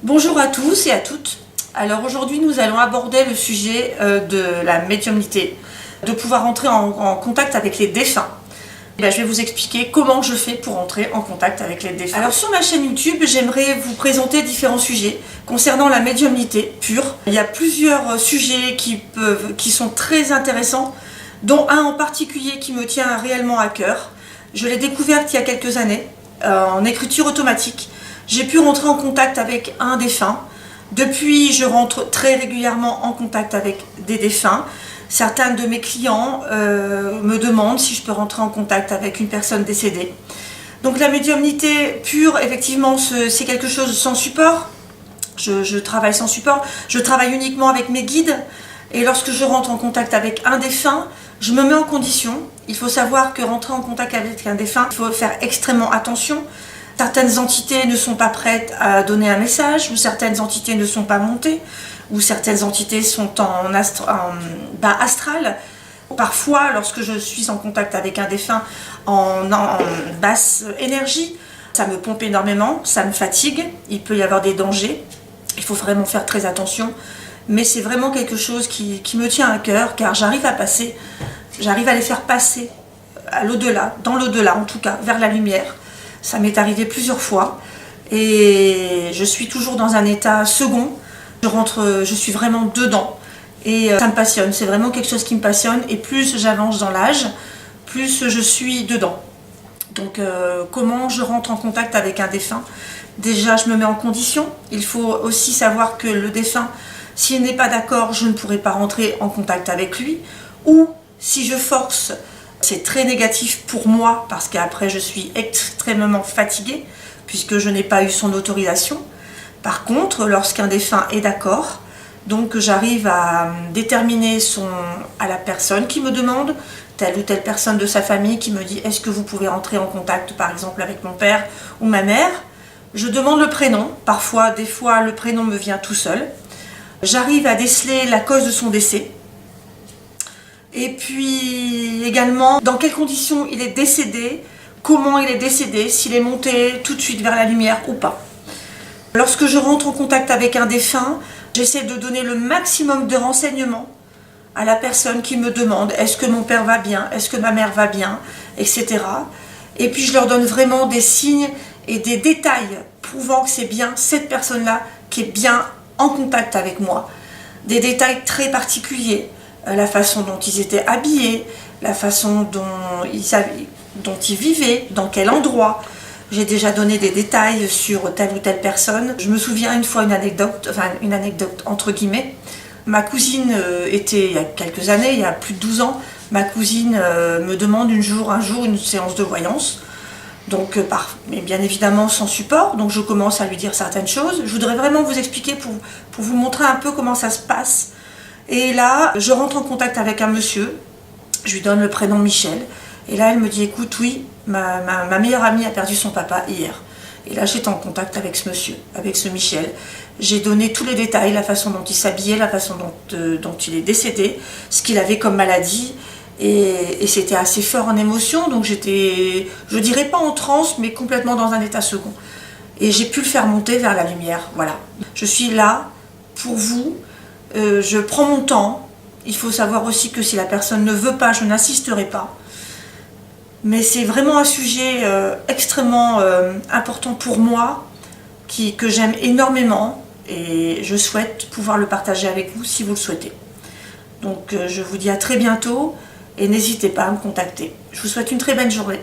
Bonjour à tous et à toutes. Alors aujourd'hui nous allons aborder le sujet de la médiumnité, de pouvoir entrer en contact avec les défunts. Je vais vous expliquer comment je fais pour entrer en contact avec les défunts. Alors sur ma chaîne YouTube, j'aimerais vous présenter différents sujets concernant la médiumnité pure. Il y a plusieurs sujets qui sont très intéressants, dont un en particulier qui me tient réellement à cœur. Je l'ai découverte il y a quelques années en écriture automatique. J'ai pu rentrer en contact avec un défunt. Depuis, je rentre très régulièrement en contact avec des défunts. Certains de mes clients me demandent si je peux rentrer en contact avec une personne décédée. Donc la médiumnité pure, effectivement, c'est quelque chose sans support. Je travaille sans support. Je travaille uniquement avec mes guides. Et lorsque je rentre en contact avec un défunt, je me mets en condition. Il faut savoir que rentrer en contact avec un défunt, il faut faire extrêmement attention. Certaines entités ne sont pas prêtes à donner un message, ou certaines entités ne sont pas montées, ou certaines entités sont en bas astral. Parfois, lorsque je suis en contact avec un défunt en basse énergie, ça me pompe énormément, ça me fatigue, il peut y avoir des dangers. Il faut vraiment faire très attention. Mais c'est vraiment quelque chose qui me tient à cœur, car j'arrive à les faire passer à l'au-delà, dans l'au-delà en tout cas, vers la lumière. Ça m'est arrivé plusieurs fois et je suis toujours dans un état second. Je suis vraiment dedans et ça me passionne. C'est vraiment quelque chose qui me passionne et plus j'avance dans l'âge, plus je suis dedans. Donc comment je rentre en contact avec un défunt? Déjà, je me mets en condition. Il faut aussi savoir que le défunt, s'il n'est pas d'accord, je ne pourrai pas rentrer en contact avec lui. Ou si je force, c'est très négatif pour moi parce qu'après je suis extrêmement fatiguée puisque je n'ai pas eu son autorisation. Par contre, lorsqu'un défunt est d'accord, donc j'arrive à déterminer à la personne qui me demande, telle ou telle personne de sa famille qui me dit est-ce que vous pouvez entrer en contact par exemple avec mon père ou ma mère. Je demande le prénom, parfois, des fois le prénom me vient tout seul. J'arrive à déceler la cause de son décès. Et puis également, dans quelles conditions il est décédé, comment il est décédé, s'il est monté tout de suite vers la lumière ou pas. Lorsque je rentre en contact avec un défunt, j'essaie de donner le maximum de renseignements à la personne qui me demande est-ce que mon père va bien, est-ce que ma mère va bien, etc. Et puis je leur donne vraiment des signes et des détails prouvant que c'est bien cette personne-là qui est bien en contact avec moi. Des détails très particuliers. La façon dont ils étaient habillés, la façon dont ils vivaient, dans quel endroit. J'ai déjà donné des détails sur telle ou telle personne. Je me souviens une fois une anecdote entre guillemets. Ma cousine était, il y a quelques années, il y a plus de 12 ans, ma cousine me demande un jour une séance de voyance. Donc, mais bien évidemment sans support, donc je commence à lui dire certaines choses. Je voudrais vraiment vous expliquer pour vous montrer un peu comment ça se passe. Et là, je rentre en contact avec un monsieur, je lui donne le prénom Michel, et là elle me dit écoute, oui, ma meilleure amie a perdu son papa hier. Et là j'étais en contact avec ce monsieur, avec ce Michel. J'ai donné tous les détails, la façon dont il s'habillait, la façon dont il est décédé, ce qu'il avait comme maladie, et c'était assez fort en émotion, donc j'étais, je dirais pas en transe, mais complètement dans un état second. Et j'ai pu le faire monter vers la lumière, voilà. Je suis là pour vous. Je prends mon temps. Il faut savoir aussi que si la personne ne veut pas, je n'insisterai pas. Mais c'est vraiment un sujet extrêmement important pour moi, que j'aime énormément et je souhaite pouvoir le partager avec vous si vous le souhaitez. Donc je vous dis à très bientôt et n'hésitez pas à me contacter. Je vous souhaite une très belle journée.